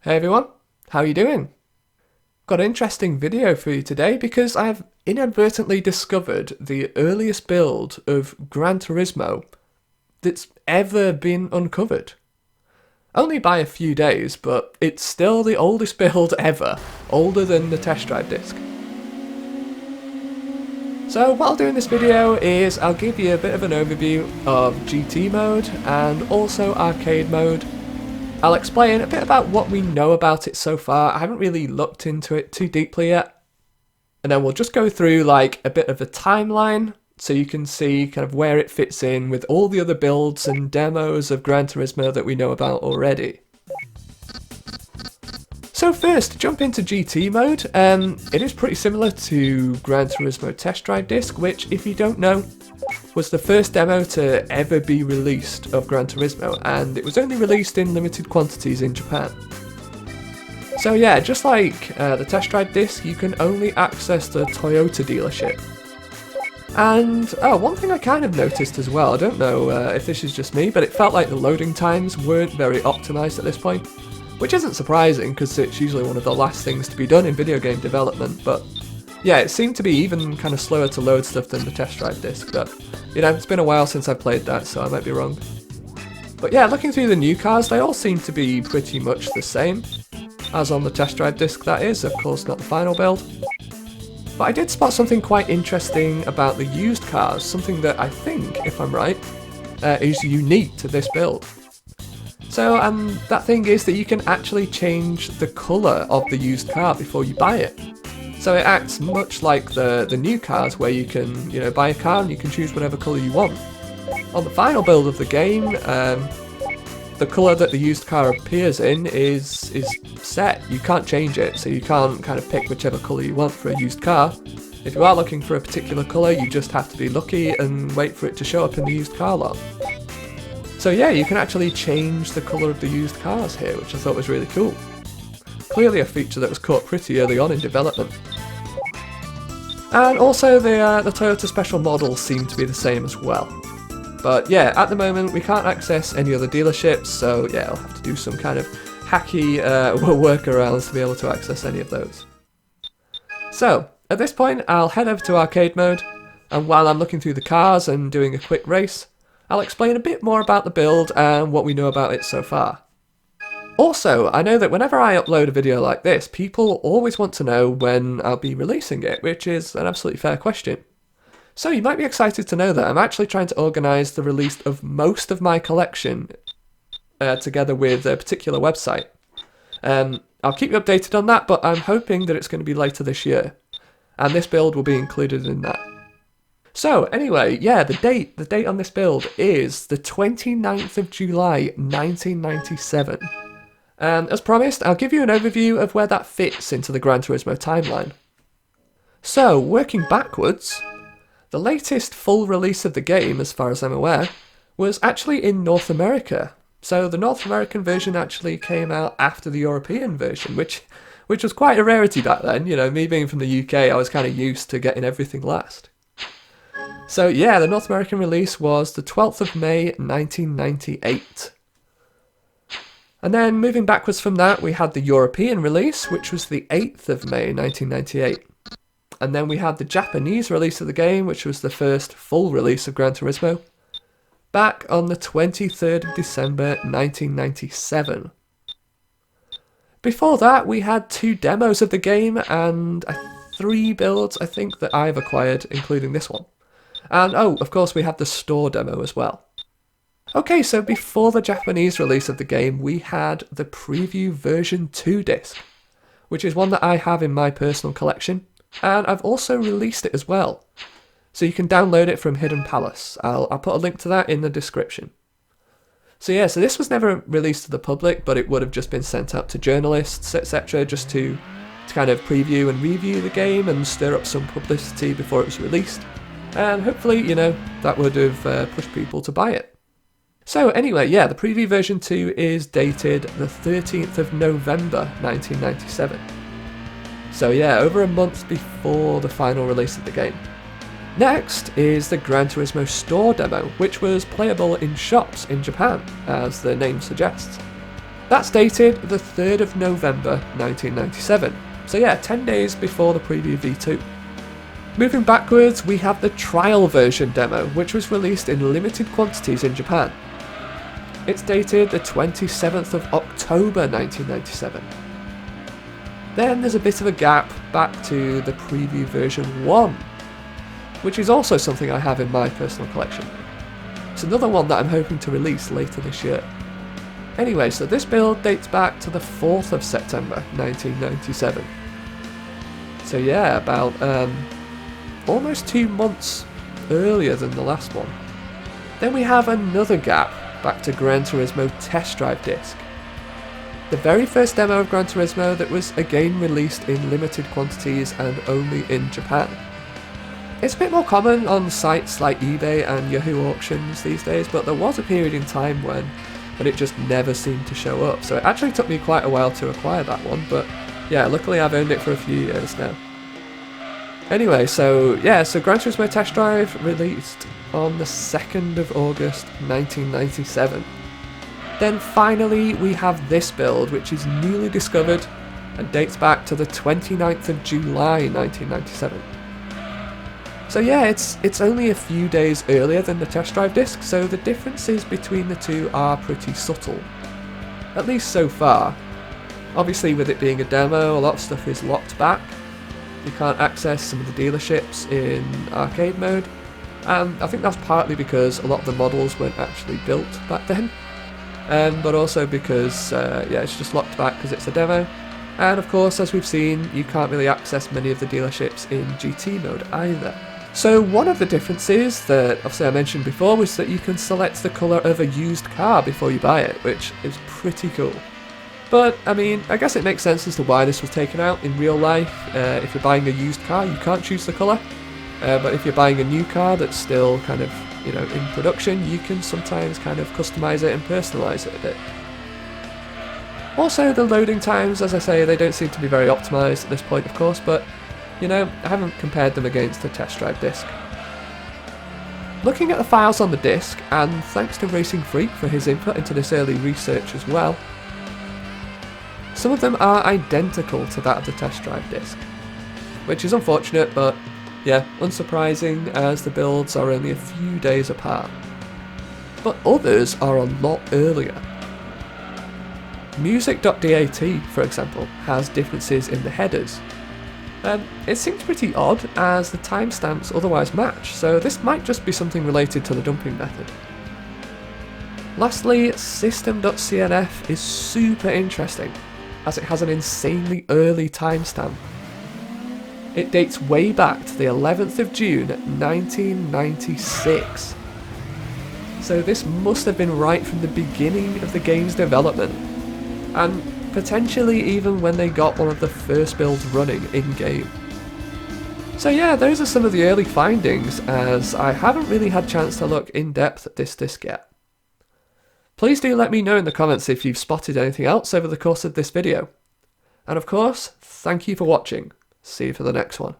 Hey everyone, how are you doing? Got an interesting video for you today because I've inadvertently discovered the earliest build of Gran Turismo that's ever been uncovered. Only by a few days, but it's still the oldest build ever, older than the test drive disc. So what I'll do in this video is I'll give you a bit of an overview of GT mode and also arcade mode. I'll explain a bit about what we know about it so far. I haven't really looked into it too deeply yet. And then we'll just go through like a bit of a timeline so you can see kind of where it fits in with all the other builds and demos of Gran Turismo that we know about already. So first, to jump into GT mode, it is pretty similar to Gran Turismo Test Drive Disc, which, if you don't know, was the first demo to ever be released of Gran Turismo, and it was only released in limited quantities in Japan. So yeah, just like the Test Drive Disc, you can only access the Toyota dealership. And, one thing I kind of noticed as well, I don't know if this is just me, but it felt like the loading times weren't very optimised at this point. Which isn't surprising, because it's usually one of the last things to be done in video game development, but yeah, it seemed to be even kind of slower to load stuff than the Test Drive Disc, but you know, it's been a while since I played that, so I might be wrong. But yeah, looking through the new cars, they all seem to be pretty much the same, as on the Test Drive Disc that is, of course not the final build. But I did spot something quite interesting about the used cars, something that I think, if I'm right, is unique to this build. So that thing is that you can actually change the colour of the used car before you buy it. So it acts much like the new cars where you can, buy a car and you can choose whatever colour you want. On the final build of the game, the colour that the used car appears in is set. You can't change it, so you can't kind of pick whichever colour you want for a used car. If you are looking for a particular colour, you just have to be lucky and wait for it to show up in the used car lot. So yeah, you can actually change the colour of the used cars here, which I thought was really cool. Clearly a feature that was caught pretty early on in development. And also the Toyota special models seem to be the same as well. But yeah, at the moment we can't access any other dealerships, so yeah, I'll have to do some kind of hacky workarounds to be able to access any of those. So, at this point I'll head over to arcade mode, and while I'm looking through the cars and doing a quick race, I'll explain a bit more about the build and what we know about it so far. Also, I know that whenever I upload a video like this, people always want to know when I'll be releasing it, which is an absolutely fair question. So you might be excited to know that I'm actually trying to organise the release of most of my collection together with a particular website. I'll keep you updated on that, but I'm hoping that it's going to be later this year, and this build will be included in that. So anyway, yeah, the date on this build is the 29th of July 1997. And as promised, I'll give you an overview of where that fits into the Gran Turismo timeline. So, working backwards, the latest full release of the game, as far as I'm aware, was actually in North America. So the North American version actually came out after the European version, which was quite a rarity back then. You know, me being from the UK, I was kind of used to getting everything last. So yeah, the North American release was the 12th of May 1998. And then moving backwards from that, we had the European release, which was the 8th of May 1998. And then we had the Japanese release of the game, which was the first full release of Gran Turismo, back on the 23rd of December 1997. Before that, we had 2 demos of the game and 3 builds, I think, that I've acquired, including this one. And of course we had the store demo as well. Okay, so before the Japanese release of the game, we had the preview version 2 disc, which is one that I have in my personal collection, and I've also released it as well. So you can download it from Hidden Palace. I'll put a link to that in the description. So yeah, so this was never released to the public, but it would have just been sent out to journalists, etc., just to kind of preview and review the game and stir up some publicity before it was released. And hopefully, that would have pushed people to buy it. So anyway, yeah, the preview version 2 is dated the 13th of November 1997. So yeah, over a month before the final release of the game. Next is the Gran Turismo store demo, which was playable in shops in Japan, as the name suggests. That's dated the 3rd of November 1997, so yeah, 10 days before the preview V2. Moving backwards, we have the trial version demo, which was released in limited quantities in Japan. It's dated the 27th of October 1997. Then there's a bit of a gap back to the preview version 1, which is also something I have in my personal collection. It's another one that I'm hoping to release later this year. Anyway, so this build dates back to the 4th of September 1997. So yeah, about almost 2 months earlier than the last one. Then we have another gap back to Gran Turismo Test Drive Disc. The very first demo of Gran Turismo that was again released in limited quantities and only in Japan. It's a bit more common on sites like eBay and Yahoo Auctions these days, but there was a period in time when it just never seemed to show up, so it actually took me quite a while to acquire that one, but yeah, luckily I've owned it for a few years now. Anyway, so Gran Turismo Test Drive released on the 2nd of August 1997. Then finally we have this build, which is newly discovered and dates back to the 29th of July 1997. So yeah, it's only a few days earlier than the test drive disc, so the differences between the two are pretty subtle. At least so far. Obviously with it being a demo, a lot of stuff is locked back. You can't access some of the dealerships in arcade mode, and I think that's partly because a lot of the models weren't actually built back then. But also because it's just locked back because it's a demo, and of course, as we've seen, you can't really access many of the dealerships in GT mode either. So one of the differences that obviously I mentioned before was that you can select the colour of a used car before you buy it, which is pretty cool. But I mean, I guess it makes sense as to why this was taken out. In real life, if you're buying a used car, you can't choose the colour, but if you're buying a new car that's still kind of in production, you can sometimes kind of customise it and personalise it a bit. Also, the loading times, as I say, they don't seem to be very optimised at this point, of course, but I haven't compared them against the test drive disc. Looking at the files on the disc, and thanks to Racing Freak for his input into this early research as well, some of them are identical to that of the test drive disc, which is unfortunate, but yeah, unsurprising as the builds are only a few days apart. But others are a lot earlier. Music.dat, for example, has differences in the headers. It seems pretty odd as the timestamps otherwise match, so this might just be something related to the dumping method. Lastly, System.cnf is super interesting, as it has an insanely early timestamp. It dates way back to the 11th of June 1996. So this must have been right from the beginning of the game's development, and potentially even when they got one of the first builds running in-game. So yeah, those are some of the early findings, as I haven't really had a chance to look in depth at this disc yet. Please do let me know in the comments if you've spotted anything else over the course of this video. And of course, thank you for watching. See you for the next one.